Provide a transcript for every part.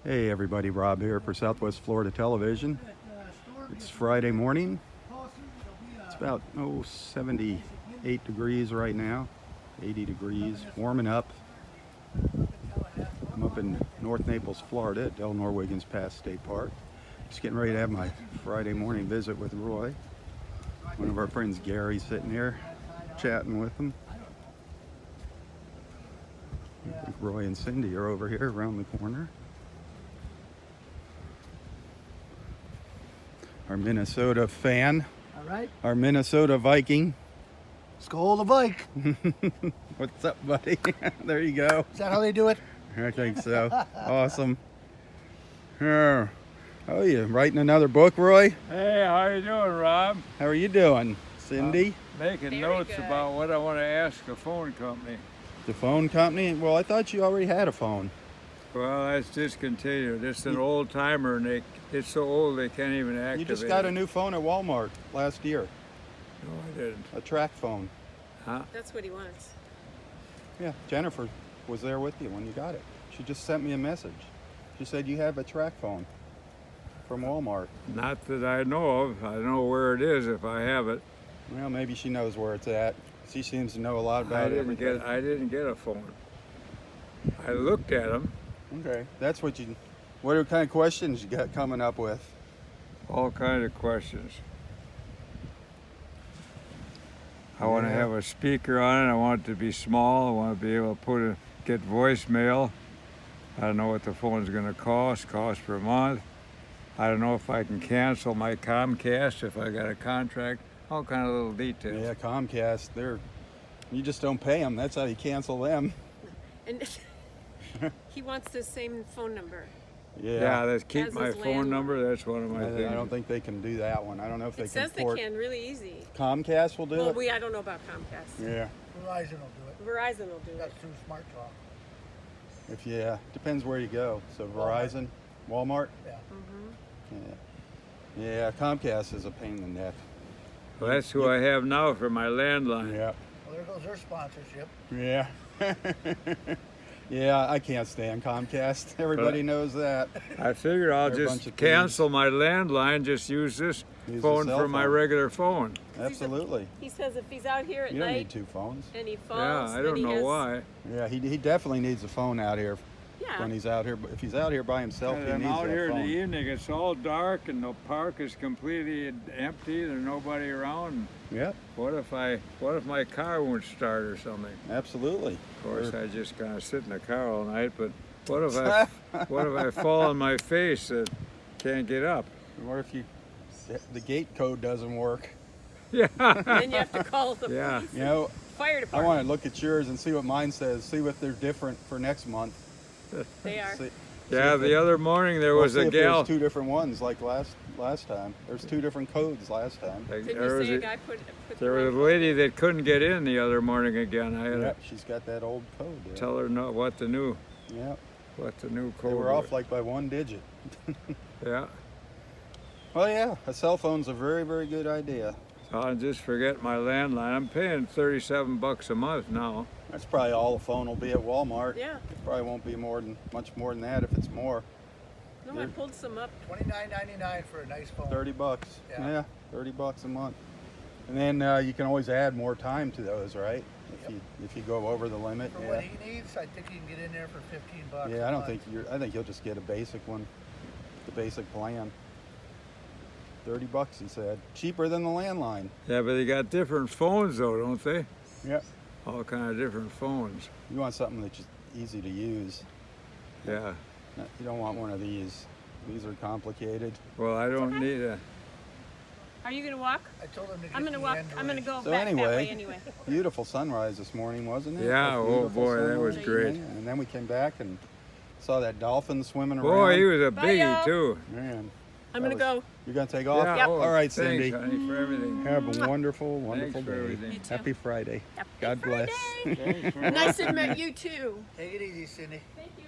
Hey everybody, Rob here for Southwest Florida Television. It's Friday morning. It's about 78 degrees right now, 80 degrees, warming up. I'm up in North Naples, Florida at Del Norwiggins Pass State Park. Just getting ready to have my Friday morning visit with Roy. One of our friends, Gary's sitting here chatting with him. I think Roy and Cindy are over here around the corner. Our Minnesota fan. All right. Our Minnesota Viking. Skol the Vike. What's up, buddy? There you go. Is that how they do it? I think so. Awesome. Oh, you writing another book, Roy? Hey, how you doing, Rob? How are you doing, Cindy? Making Very notes good. about what I want to ask the phone company. The phone company? Well, I thought you already had a phone. Well, that's discontinued. It's an old timer, and it's so old they can't even activate You just got a it. new phone at Walmart last year. No, I didn't. A track phone. Huh? That's what he wants. Yeah, Jennifer was there with you when you got it. She just sent me a message. She said you have a track phone from Walmart. Not that I know of. I know where it is if I have it. Well, maybe she knows where it's at. She seems to know a lot I about didn't everything. get. I didn't get a phone. I looked at them, Okay, that's what you. What kind of questions you got coming up with? all kind of questions. I want to Yeah. have a speaker on it. I want it to be small. I want to be able to get voicemail. I don't know what the phone's going to cost per month. I don't know if I can cancel my Comcast if I got a contract. All kind of little details. Yeah, Comcast. You just don't pay them. That's how you cancel them. And he wants the same phone number. Yeah, let's keep As my his phone landline. number. That's one of my I things. don't think they can do that one. I don't know if they It says can port. they can really easy. Comcast will do Well, it. I don't know about Comcast. Yeah. Verizon will do it. Verizon will do That's it. too smart talk. Depends where you go. So Verizon, Walmart. Yeah. Yeah, Comcast is a pain in the neck. Well, that's who I have now for my landline. Yeah. Well, there goes their sponsorship. Yeah. Yeah, I can't stand Comcast. Everybody knows that. I figured I'll They're a bunch just of cancel my landline, just use this Use the phone cell for my phone. regular phone. Absolutely. He says if he's out here at You don't need night two phones. and he falls, Yeah, I then don't he know has, why. Yeah, he definitely needs a phone out here Yeah. when he's out here. If he's out here by himself, And he I'm needs out that here in phone. the evening, it's all dark and the park is completely empty, there's nobody around. Yep, What if my car won't start or something? absolutely. Of course, I just kind of sit in the car all night, but what if I fall on my face and can't get up? Or if the gate code doesn't work. Yeah. Then you have to call the Yeah. police, You know, fire I department. want to look at yours and see what mine says. See if they're different for next month. They are. See, Yeah, the other morning there was see a if gal. There's two different ones like last time. There's two different codes last time. Did There you was say a a, guy put there the was a wrong- lady that couldn't get in the other morning again. I had Yep, she's got that old code to there. tell her what the new Yep, code they were off was. like by one digit. Yeah. Well, yeah, a cell phone's a very, very good idea. So I'll just forget my landline. I'm paying $37 a month now. That's probably all the phone will be at Walmart. Yeah. It probably won't be much more than that if it's more. No, I pulled some up. $29.99 for a nice phone. $30. Yeah. Yeah, $30 a month. And then you can always add more time to those, right? If you go over the limit. For Yeah. what he needs, I think he can get in there for $15. Yeah, a I don't month. think I think you'll just get a basic one, the basic plan. $30, he said, cheaper than the landline. Yeah, but they got different phones though, don't they? Yep. All kind of different phones. You want something that's just easy to use. Yeah. You don't want one of these. These are complicated. Well, I don't okay. need a. Are you gonna walk? I told him to get I'm gonna the walk. Android. I'm gonna go So back that way anyway, anyway. Beautiful sunrise this morning, wasn't it? Yeah, A oh beautiful boy, that was sunrise. great. Yeah, and then we came back and saw that dolphin swimming around. Boy, he was a Bye, biggie y'all. too. Man, I'm that gonna was- go. You're gonna take off? Yeah, Yep. oh, All right, thanks, Cindy. honey, for everything. Have a wonderful, wonderful Thanks for day. everything. You too. Happy Friday. Happy God bless. Friday. Thanks for Nice to meet you too. Take it easy, Cindy. Thank you.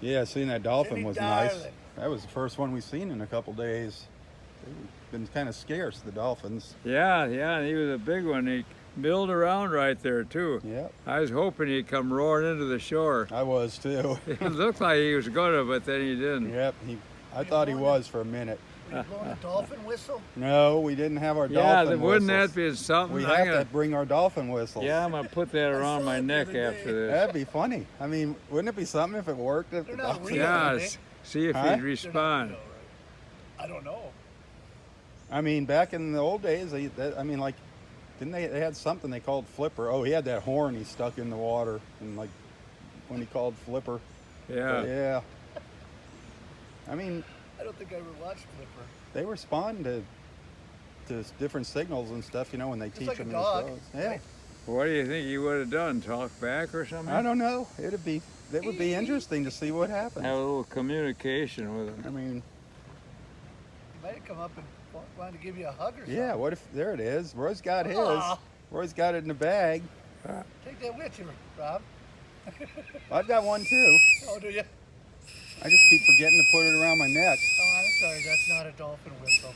Yeah, seeing that dolphin Cindy, was nice. darling. That was the first one we've seen in a couple days. They've been kind of scarce, the dolphins. Yeah, and he was a big one. milled around right there too. Yep, I was hoping he'd come roaring into the shore. I was too. It looked like he was gonna, but then he didn't. Yep, I thought he was for a minute. Were you blowing a dolphin whistle? No, we didn't have our Yeah, dolphin wouldn't whistles. that be something? We I'm have gonna- to bring our dolphin whistles. Yeah, I'm gonna put that around my neck after this. That'd be funny. I mean, wouldn't it be something if it worked? If They're the not dolphin- real. Yeah, Really? see if Huh? he'd They're not respond. real, right? I don't know. I mean, back in the old days, like, didn't they had something they called flipper? Oh, he had that horn he stuck in the water, and like when he called flipper. Yeah. Yeah. I mean, I don't think I ever watched Flipper. they respond to different signals and stuff, you know, when they teach like a them dog, those. Yeah. right? What do you think he would have done? Talk back or something? I don't know. It would be interesting to see what happens. Have a little communication with him. I mean, He might have come up and wanted to give you a hug or something. yeah. What if there it is? Roy's got his. Aw. Roy's got it in the bag. Take that with you, Rob. I've got one too. Oh, do you? I just keep forgetting to put it around my neck. Oh, I'm sorry. That's not a dolphin whistle.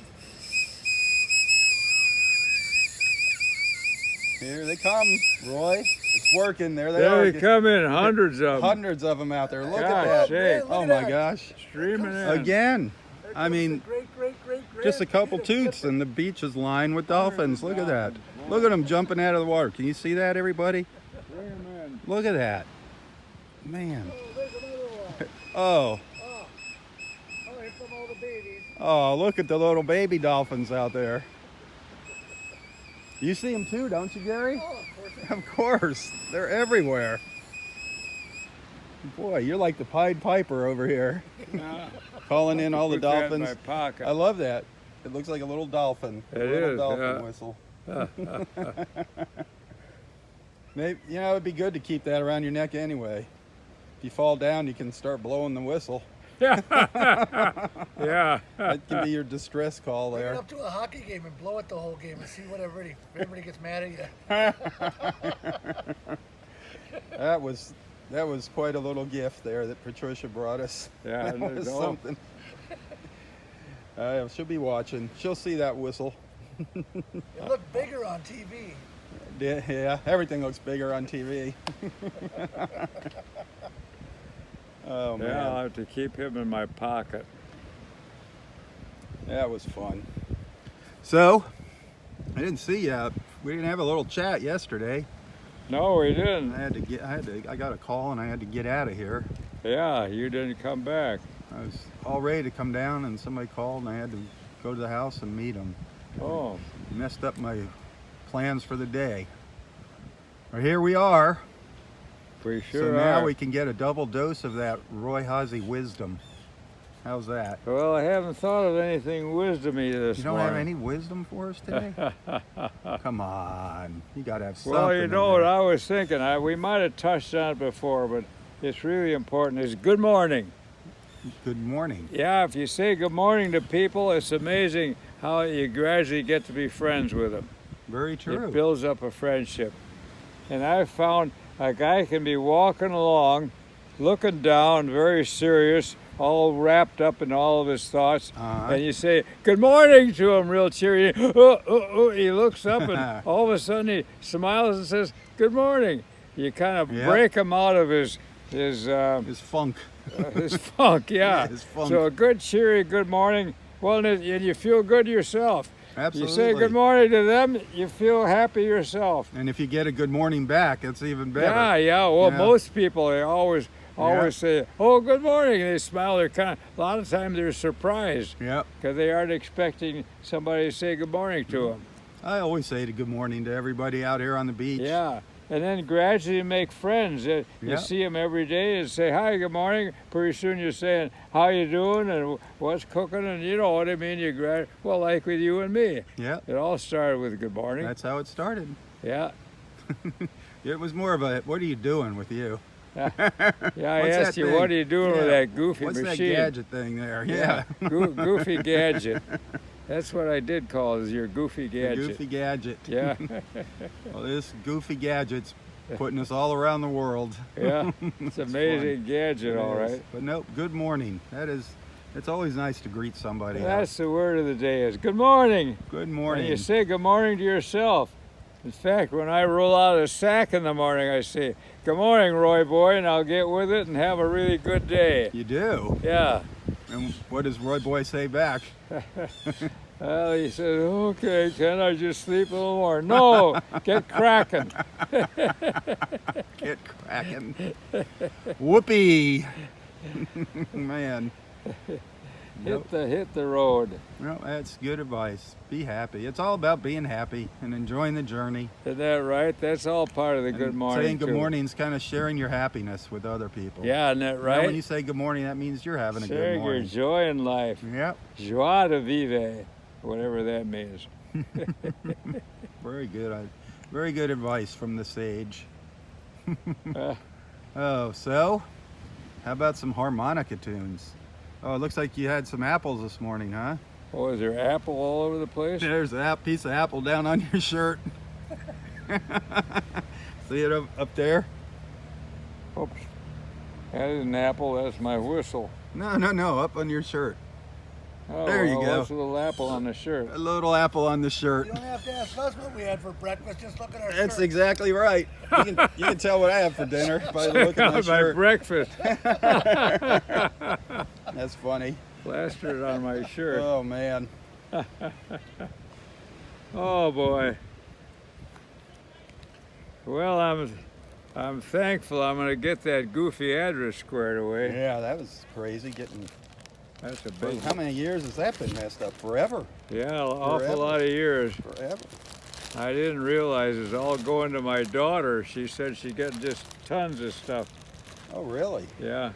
Here they come, Roy. It's working. There they There are. they come in, hundreds of them. Hundreds of them out there. Look Gosh, at that. shake. Look Oh at my that. gosh. Streaming in. Again. There I goes mean, the great. just a couple toots and the beach is lined with dolphins. Look at that. Look at them jumping out of the water. Can you see that, everybody? Bring 'em in. Look at that. Man. Oh, there's another one. Oh. Oh, here come all the babies. Oh, look at the little baby dolphins out there. You see them too, don't you, Gary? Oh, of course. Of course. They're everywhere. Boy, you're like the Pied Piper over here. Calling in all the Put that in dolphins. my pocket. I love that. It looks like a little dolphin. It a little is, dolphin yeah. whistle. Maybe, you know, it'd be good to keep that around your neck anyway. If you fall down, you can start blowing the whistle. Yeah. That can be your distress call Bring it there. up to a hockey game and blow it the whole game and see what everybody gets mad at you. That was quite a little gift there that Patricia brought us. Yeah, That was something. She'll be watching. She'll see that whistle. It looked bigger on TV. Yeah, everything looks bigger on TV. Oh man, Yeah, I'll have to keep him in my pocket. that was fun. So, I didn't see you. We didn't have a little chat yesterday. No, we didn't. I got a call and I had to get out of here. Yeah, you didn't come back. I was all ready to come down and somebody called and I had to go to the house and meet them. Oh, Messed up my plans for the day. Well, here we are. we So sure now are. we can get a double dose of that Roy Hazy wisdom. How's that? Well, I haven't thought of anything wisdomy this You don't morning. have any wisdom for us today? Come on. You got to have something. Well, you in know what there. I was thinking? We might have touched on it before, but it's really important. Is good morning. Good morning. Yeah, if you say good morning to people, it's amazing how you gradually get to be friends with them. Very true. It builds up a friendship. And I've found a guy can be walking along, looking down, very serious, all wrapped up in all of his thoughts, Uh-huh. and you say good morning to him real cheery. He looks up and all of a sudden he smiles and says good morning. You kind of Yeah. break him out of his His funk. his funk, yeah. Yeah, his funk. So a good cheery good morning. Well, and you feel good yourself. Absolutely. You say good morning to them, you feel happy yourself. And if you get a good morning back, it's even better. Yeah. Well, Yeah. most people they always say, "Oh, good morning." And they smile. They're kind of a lot of times they're surprised Yep. because they aren't expecting somebody to say good morning to them. I always say good morning to everybody out here on the beach. Yeah. And then gradually make friends. You Yeah. see them every day and say, hi, good morning. Pretty soon you're saying, how you doing and what's cooking and you know what I mean. Well, like with you and me. Yep. It all started with good morning. That's how it started. Yeah. It was more of a, what are you doing with you? Yeah, I What's asked that you, thing? what are you doing with Yeah. that goofy What's machine? that gadget thing there? Yeah. Goofy gadget. That's what I did call it, is your goofy The gadget. goofy gadget. Yeah, Well, this goofy gadget's putting us all around the world. yeah. It's an amazing gadget, all It is. right. But nope, good morning. It's always nice to greet somebody. That's the word of the day is good morning. Good And morning. you say good morning to yourself. In fact, when I roll out a sack in the morning, I say, "Good morning, Roy boy," and I'll get with it and have a really good day. You do? Yeah. And what does Roy Boy say back? Well, he said, "Okay, can I just sleep a little more?" "No, get cracking." Get cracking. Whoopee. Man. Hit the road. Well, that's good advice. Be happy. It's all about being happy and enjoying the journey. Isn't that right? That's all part of the good And morning. saying good too. morning is kind of sharing your happiness with other people. Yeah, isn't that You know, right? when you say good morning, that means you're having a good Sharing your morning. joy in life. Yep. Joie de vivre, whatever that means. Very good. Very good advice from the sage. Oh, so how about some harmonica tunes? Oh, it looks like you had some apples this morning, huh? Oh, is there apple all over the place? There's a piece of apple down on your shirt. See it up there? Oops. That is an apple, that's my whistle. No, up on your shirt. Oh, There you well, go. What's a little apple on the shirt? A little apple on the shirt. You don't have to ask us what we had for breakfast. Just look at our That's shirt. exactly right. You can tell what I have for dinner by the look at my My shirt. breakfast. That's funny. Plastered on my shirt. Oh man. Oh boy. Well, I'm thankful I'm gonna get that goofy address squared away. Yeah, that was crazy getting. That's a big How many years has that been messed up? Forever. Yeah, an awful Forever. lot of years. Forever. I didn't realize it's all going to my daughter. She said she got just tons of stuff. Oh really? Yeah.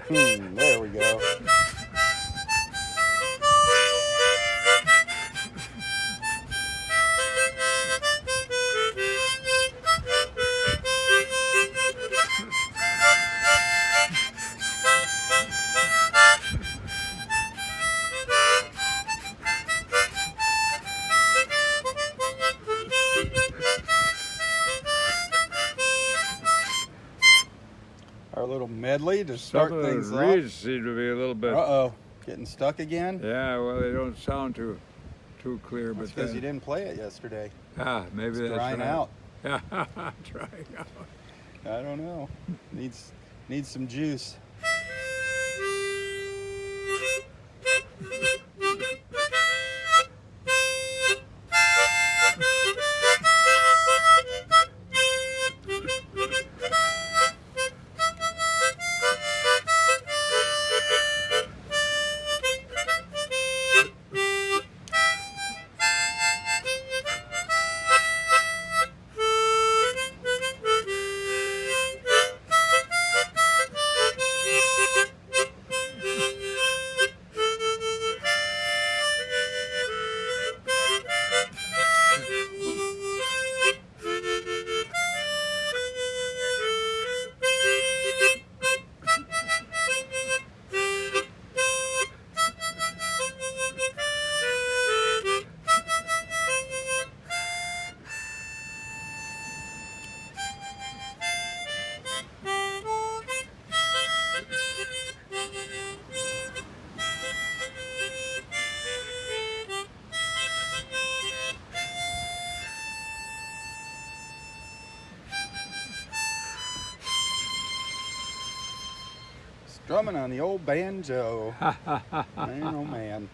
There we go. Our little medley to start Some of things the off. reeds seem to be a little bit. Uh-oh, getting stuck again? Yeah, well, they don't sound too clear, That's but because you didn't play it yesterday. maybe It's that's drying right. out. Yeah, drying out. I don't know. Needs some juice. Strumming on the old banjo. Man, oh man.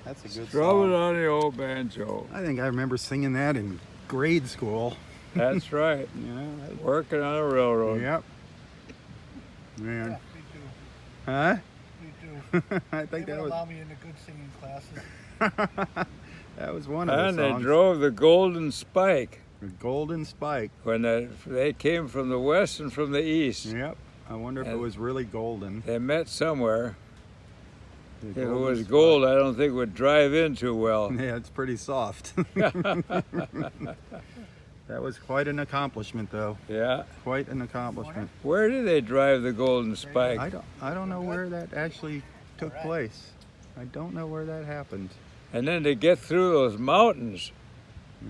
That's a good Strumming song. on the old banjo. I think I remember singing that in grade school. That's right. You know, Working on a railroad. yep. Yeah, Man, me huh? too. Me too. I They think would that was allow me into good singing classes. that was one of And the they songs. drove the Golden Spike The Golden Spike. when they came from the west and from the east. Yep. I wonder if it And- was really golden. They met somewhere. The If it Golden was Spike. gold, I don't think it would drive in too well. Yeah, it's pretty soft. That was quite an accomplishment, though. Yeah. Quite an accomplishment. Where did they drive the Golden I Spike? don't know where that actually took Alright. place. I don't know where that happened. And then to get through those mountains.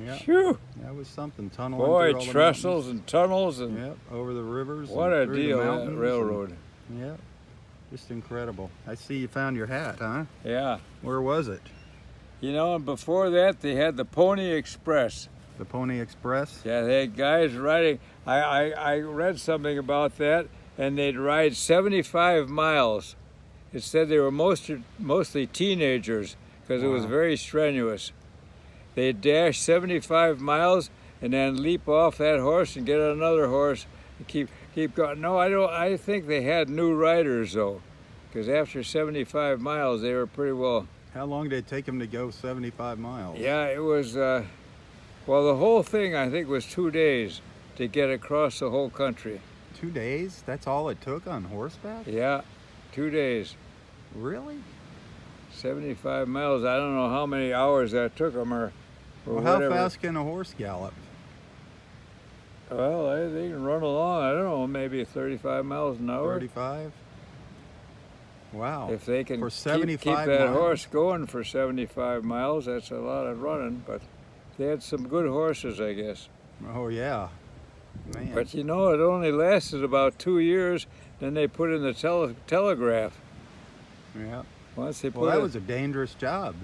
Yeah, Phew. that was something. Tunneling Boy, through all the trestles and tunnels and mountains. Yep, over the rivers. what and a through the deal, that mountains railroad. and- Yep, just incredible. I see you found your hat, huh? Yeah. Where was it? You know, and before that, they had the Pony Express. The Pony Express? Yeah, they had guys riding. I read something about that, and they'd ride 75 miles. It said they were mostly teenagers because it was Wow. very strenuous. They'd dash 75 miles and then leap off that horse and get on another horse and keep going. No, I don't. I think they had new riders though, because after 75 miles, they were pretty well. How long did it take him to go 75 miles? Yeah, it was. Well, the whole thing I think was 2 days to get across the whole country. 2 days? That's all it took on horseback? Yeah, 2 days, Really? 75 miles. I don't know how many hours that took them or Well, how whatever. fast can a horse gallop? Well, they can run along. I don't know, maybe 35 miles an hour. 35? Wow. If they can For keep 75 that miles? horse going for 75 miles, that's a lot of running. But they had some good horses, I guess. Oh, yeah. Man. But you know, it only lasted about 2 years. Then they put in the telegraph. yeah. Once they put Well, that it- was a dangerous job.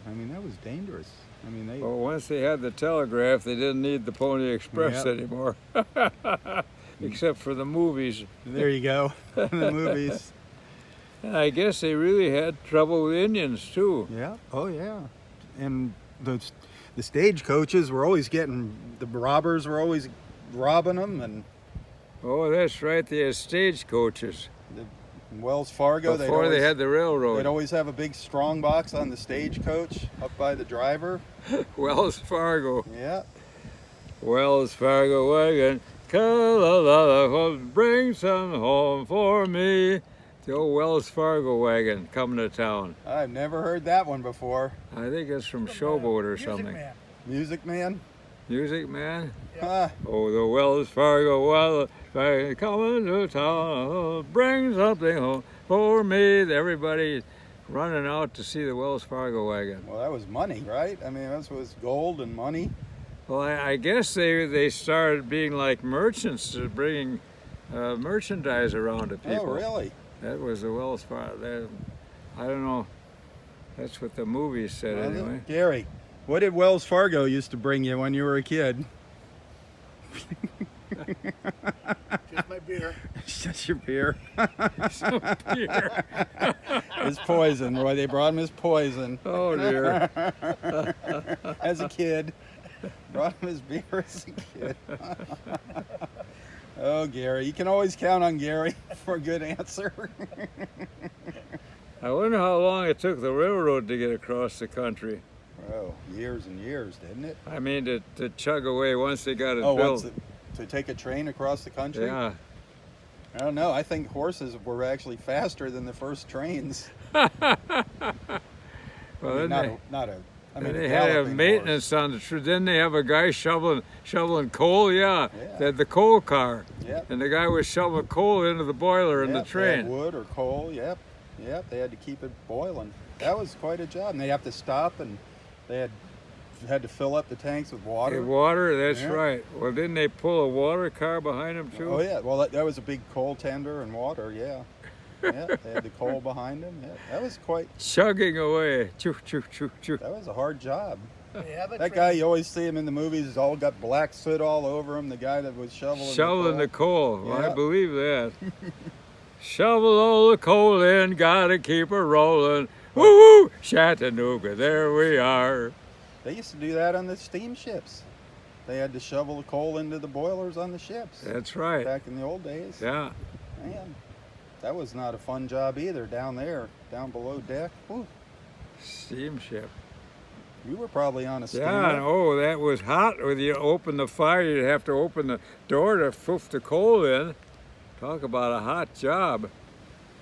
I mean, that was dangerous. I mean, they. Well, once they had the telegraph, they didn't need the Pony Express Yep. anymore, except for the movies. There you go. The movies. And I guess they really had trouble with Indians too. Yeah. Oh, yeah. And the stagecoaches were always getting, the robbers were always robbing them. And Oh, that's right. They had stagecoaches in Wells Fargo, before they had the they'd railroad. always have a big strong box on the stagecoach up by the driver. Wells Fargo, Yeah. Wells Fargo wagon, bring some home for me. The old Wells Fargo wagon coming to town. I've never heard that one before. I think it's from Showboat or Music something. Man. Music Man? Music Man. Ah, Oh, the Wells Fargo wagon coming to town, bring something home for me. Everybody running out to see the Wells Fargo wagon. well, that was money, right? I mean, that was gold and money. Well, I guess they started being like merchants, bringing merchandise around to people. Oh, really? That was the Wells Fargo. I don't know. That's what the movies said Well, anyway. Gary, what did Wells Fargo used to bring you when you were a kid? Just my beer. Just your beer. Beer. His poison, Roy. They brought him his poison Oh dear. as a kid. Brought him his beer as a kid. Oh, Gary. You can always count on Gary for a good answer. I wonder how long it took the railroad to get across the country. Oh, years and years, didn't it? I mean, to chug away once they got it Oh, built. to take a train across the country? Yeah. I don't know. I think horses were actually faster than the first trains. Well, I mean, then a they had to have galloping maintenance on the train. Then they have a guy shoveling coal. Yeah, Yeah. They had the coal car, horse. Yep. and the guy was shoveling coal into the boiler in the Yep, they had train. wood or coal. Yep. They had to keep it boiling. That was quite a job. And they have to stop, and they had to fill up the tanks with water. Hey, water, that's Yeah. right. Well, didn't they pull a water car behind them too? Oh yeah. Well, that was a big coal tender and water. Yeah. Yeah. They had the coal behind them. Yeah. That was Chugging away. Choo, choo, choo, choo. That was a hard job. They have a That train. guy, you always see him in the movies. He's all got black soot all over him. The guy that was shoveling. Shoveling the the coal. Well, I Yeah. believe that. Shovel all the coal in, gotta keep her rolling. Woo woo! Chattanooga, there we are. They used to do that on the steamships. they had to shovel the coal into the boilers on the ships. That's right. Back in the old days. Yeah. Man, that was not a fun job either down there, down below deck. Whew. Steamship. You were probably on a steamer. Yeah, and oh, that was hot. When you open the fire, you'd have to open the door to poof the coal in. Talk about a hot job.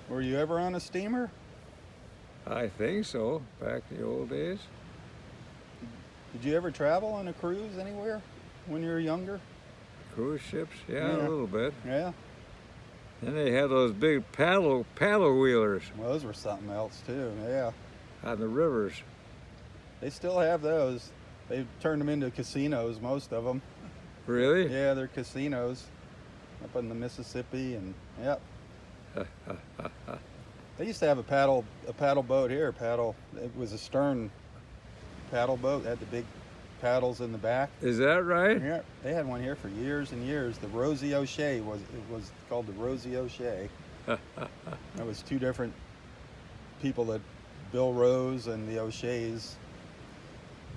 Were you ever on a steamer? I think so, back in the old days. Did you ever travel on a cruise anywhere when you were younger? Cruise ships, yeah, Yeah. a little bit. Yeah. Then they had those big paddle wheelers Well, those were something else too. Yeah. on the rivers. They still have those. They've turned them into casinos, most of them. Really? Yeah, they're casinos up in the Mississippi, and yep. They used to have a paddle boat here. It was a stern paddle boat. It had the big paddles in the back. Is that right? Yeah, they had one here for years and years. The Rosie O'Shea was called the Rosie O'Shea. It was two different people, that Bill Rose and the O'Sheas.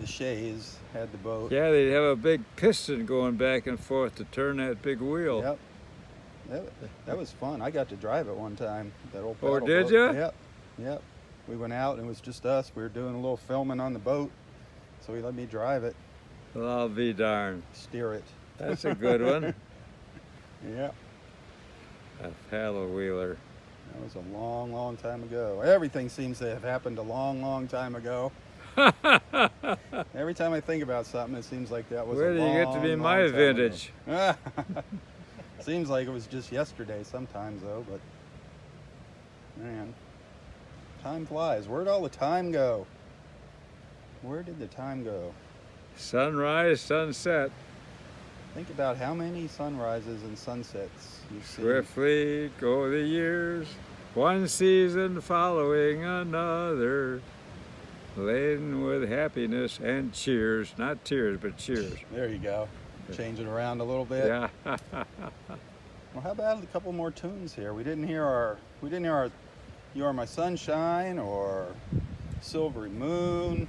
The Shays had the boat. Yeah, they'd have a big piston going back and forth to turn that big wheel. Yep. That was fun. I got to drive it one time. That old Oh, paddle did boat. ya? Yep. Yep. We went out and it was just us. We were doing a little filming on the boat, so he let me drive it, Well, I'll be darned. steer it. That's a good one. Yeah. A paddle wheeler. That was a long, long time ago. Everything seems to have happened a long, long time ago. Every time I think about something, it seems like that was Where a do long, you get to be long my time ago. vintage? Seems like it was just yesterday sometimes, though, but man, time flies. Where'd all the time go? Where did the time go? Sunrise, sunset. Think about how many sunrises and sunsets you've seen. Swiftly go the years, one season following another, laden with happiness and cheers. Not tears, but cheers. There you go. Change it around a little bit. Yeah. Well, how about a couple more tunes here? We didn't hear our You Are My Sunshine or Silvery Moon.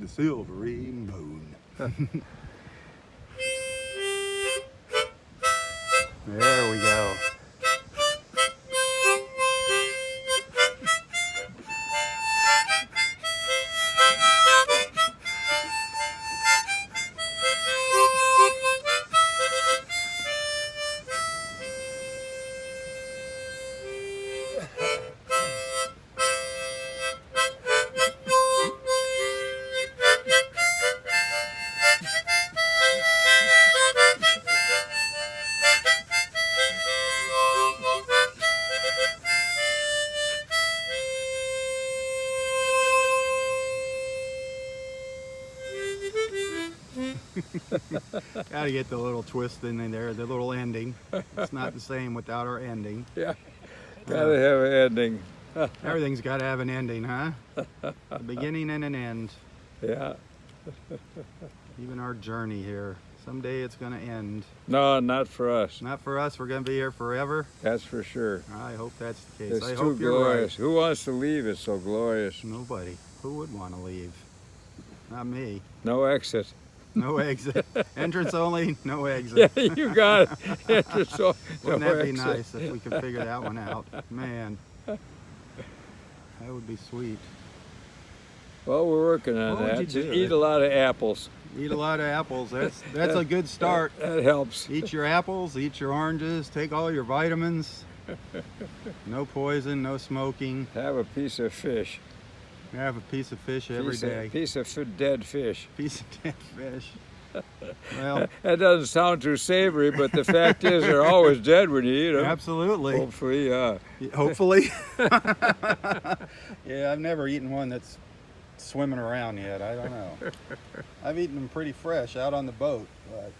The Silvery Moon. There we go. Gotta get the little twist in there, the little ending. It's not the same without our ending. Yeah. Gotta have an ending. Everything's gotta have an ending, huh? A beginning and an end. Yeah. Even our journey here. Someday it's gonna end. No, not for us. Not for us, we're gonna be here forever. That's for sure. I hope that's the case. It's I too hope you're glorious. Who wants to leave? It's so glorious. right. Nobody. Who would want to leave? Not me. No exit. No exit. Entrance only, no exit. Yeah, you got it. It's so, Wouldn't no that be exit. nice if we could figure that one out? Man, that would be sweet. Well, we're working on What would that. you Just do? eat a lot of apples. Eat a lot of apples. That's a good start. That helps. Eat your apples, eat your oranges, take all your vitamins. No poison, no smoking. Have a piece of fish. Have a piece of fish every day. Piece of dead fish. Piece of dead fish. Well, That doesn't sound too savory, but the fact is they're always dead when you eat them. absolutely. Hopefully, yeah. Hopefully. Yeah, I've never eaten one that's swimming around yet. I don't know. I've eaten them pretty fresh out on the boat, but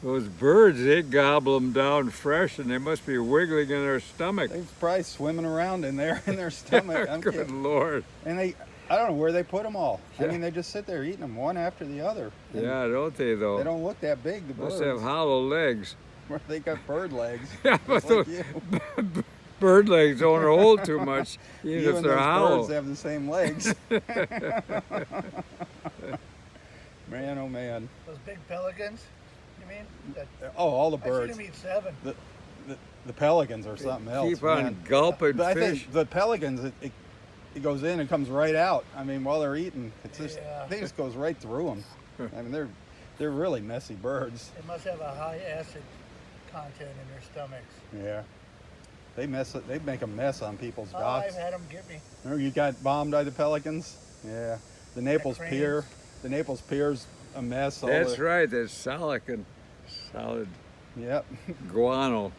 Those birds, they gobble them down fresh, and they must be wiggling in their stomach. they're probably swimming around in there in their stomach. I'm Good kidding. Lord. And I don't know where they put them all. I Yeah. mean, they just sit there eating them one after the other. And Yeah, don't they, though? They don't look that big, the Must birds. have hollow legs. They got bird legs. Yeah, but just like those you. bird legs don't hold too much, even You if and they're those hollow. birds have the same legs. Man, oh man. Those big pelicans, you mean? Oh, all the I seen birds. them eat 7. The pelicans are something else. Keep on man. gulping But I fish. think the pelicans, it goes in and comes right out. I mean, while they're eating, it's just Yeah. I think it just goes right through them. I mean, they're really messy birds. They must have a high acid content in their stomachs. Yeah, they make a mess on people's Oh, docks. I've had them get me. Remember you got bombed by the pelicans? Yeah, the Naples cranes. Pier. The Naples Pier's a mess. All That's the, right, that's solid Yep, guano.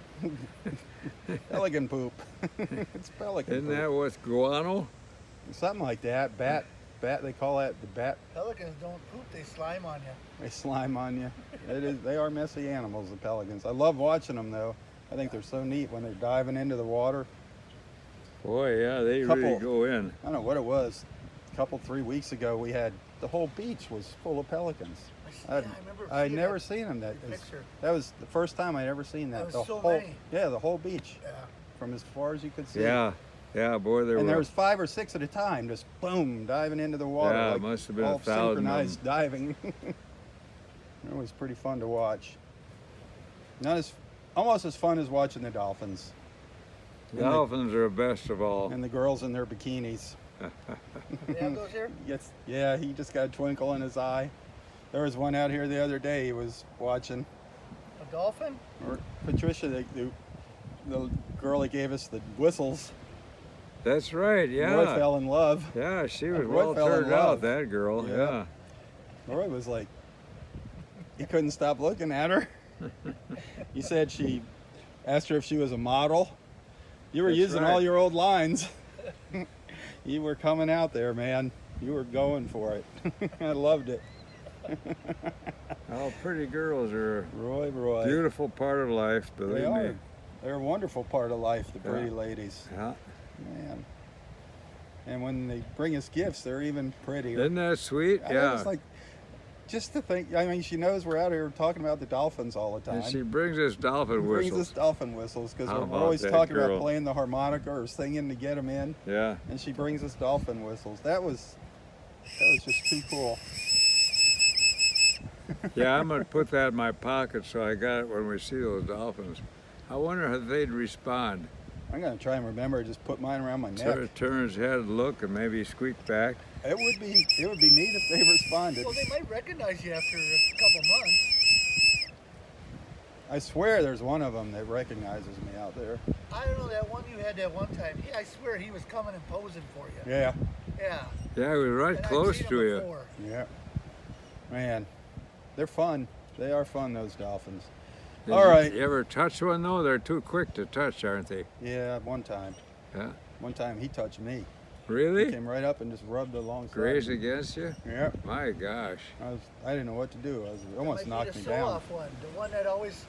pelican poop. It's pelican Isn't poop. that what's guano? Something like that. Bat. They call that the bat. Pelicans don't poop, they slime on you. They slime on you. They are messy animals, the pelicans. I love watching them though. I think they're so neat when they're diving into the water. Boy, yeah, they really Couple- go in. I don't know what it was. A couple, 3 weeks ago, we had the whole beach was full of pelicans. I remember I'd seeing never that seen them. picture. That was the first time I'd ever seen that. There was the so whole, many. Yeah, the whole beach, Yeah. from as far as you could see. Yeah, yeah, boy, there And were. there was 5 or 6 at a time, just boom, diving into the water. Yeah, it like must have been all 1,000 of synchronized diving. It was pretty fun to watch. Almost as fun as watching the dolphins Dolphins are best of all. and the girls in their bikinis. They have those here? Yes, yeah, he just got a twinkle in his eye. There was one out here the other day. He was watching. A dolphin? Or Patricia, the girl that gave us the whistles. That's right, Roy yeah. fell in love. Yeah, she was Roy well fell in turned love. out, that girl, Yeah. yeah. Roy was like, he couldn't stop looking at her. He said she asked her if she was a model. You were That's using right. all your old lines. You were coming out there, man. You were going for it. I loved it. Oh, pretty girls are Roy. a beautiful part of life, They believe are. me. They're a wonderful part of life, the pretty Yeah. ladies. Yeah. Man. And when they bring us gifts, they're even prettier. Isn't that sweet? I Yeah. was like, just to think, I mean, she knows we're out here talking about the dolphins all the time. And she brings us dolphin brings whistles. us dolphin whistles because How we're about always that talking girl? about playing the harmonica or singing to get them in, Yeah. and she brings us dolphin whistles. That was just too cool. Yeah, I'm going to put that in my pocket so I got it when we see those dolphins. I wonder how they'd respond. I'm gonna try and remember to just put mine around my neck. Turn his head, look, and maybe squeak back. It would be neat if they responded. Well, they might recognize you after a couple months. I swear there's one of them that recognizes me out there. I don't know, that one you had that one time. I swear he was coming and posing for you. Yeah, Yeah. Yeah, he was right And I've close seen to him you. before. yeah. Man, they're fun. They are fun, those dolphins. Did All right. You ever touch one though? They're too quick to touch, aren't they? Yeah, one time. Yeah. One time he touched me. He Really? came right up and just rubbed alongside. Graze me. against you? Yeah. My gosh. I didn't know what to do. It That almost might knocked be me the down. show-off one. The one that always,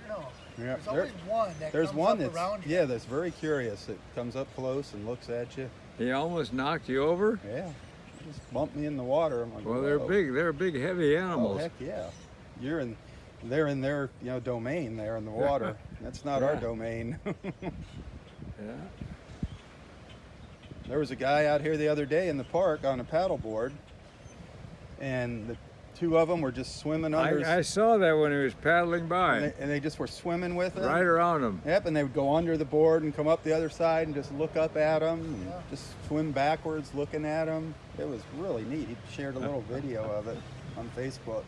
I don't know. Yeah. There's always one that There's comes one up that's around you. that's very curious. It comes up close and looks at you. He almost knocked you over? Yeah. Just bumped me in the water. I'm like, Well, they're whoa. big. They're big, heavy Oh animals. heck yeah. They're in their domain there in the water. That's not our Yeah. domain. Yeah. There was a guy out here the other day in the park on a paddleboard, and the two of them were just swimming under. I saw that when he was paddling by. and they just were swimming with him. Right around him. Yep, and they would go under the board and come up the other side and just look up at him, and Yeah. just swim backwards looking at him. It was really neat. He shared a little video of it on Facebook.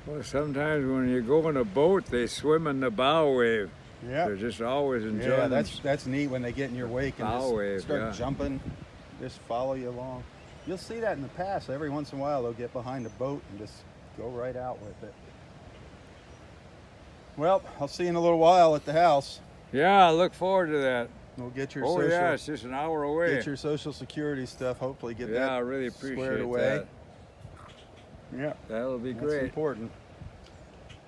Well, sometimes when you go in a boat, they swim in the bow wave. Yeah. They're just always enjoying Yeah, them. that's neat when they get in your wake and Bow just wave, start yeah. jumping, just follow you along. You'll see that in the past. Every once in a while, they'll get behind a boat and just go right out with it. Well, I'll see you in a little while at the house. Yeah, I look forward to that. We'll get your Oh social, yeah, it's just an hour away. get your Social Security stuff. Hopefully, get Yeah, that I really squared appreciate away. that. Yeah, That'll be that's great. important.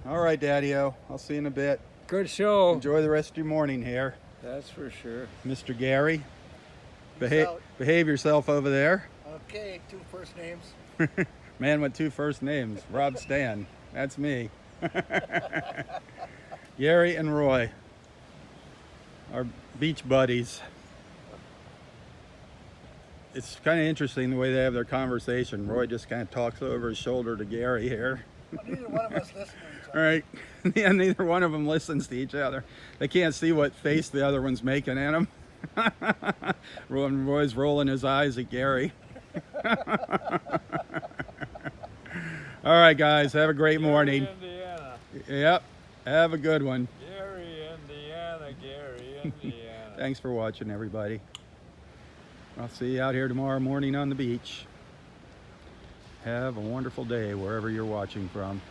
All right, Daddy-O. I'll see you in a bit. Good show. Enjoy the rest of your morning here, That's for sure. Mr. Gary. Peace out. Behave yourself over there. Okay, 2 first names. Man with 2 first names, Rob Stan. That's me. Gary and Roy, our beach buddies. It's kind of interesting the way they have their conversation. Roy just kind of talks over his shoulder to Gary here. Neither one of us listen to each All other. right. Yeah, neither one of them listens to each other. They can't see what face the other one's making at him. Roy's rolling his eyes at Gary. All right, guys. Have a great morning. Indiana. Yep. Have a good one. Gary, Indiana. Gary, Indiana. Thanks for watching, everybody. I'll see you out here tomorrow morning on the beach. Have a wonderful day wherever you're watching from.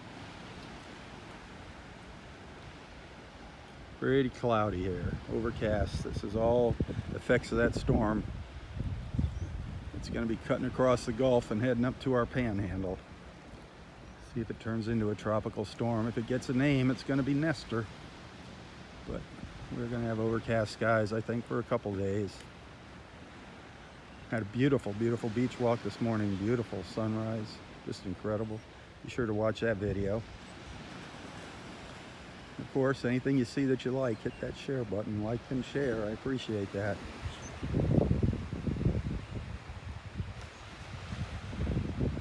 Pretty cloudy here, overcast. This is all effects of that storm. It's going to be cutting across the Gulf and heading up to our panhandle. See if it turns into a tropical storm. If it gets a name, it's going to be Nestor. But we're going to have overcast skies, I think, for a couple days. Had a beautiful, beautiful beach walk this morning. Beautiful sunrise. Just incredible. Be sure to watch that video. Of course, anything you see that you like, hit that share button. Like and share. I appreciate that.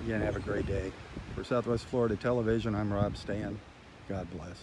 Again, have a great day. For Southwest Florida Television, I'm Rob Stan. God bless.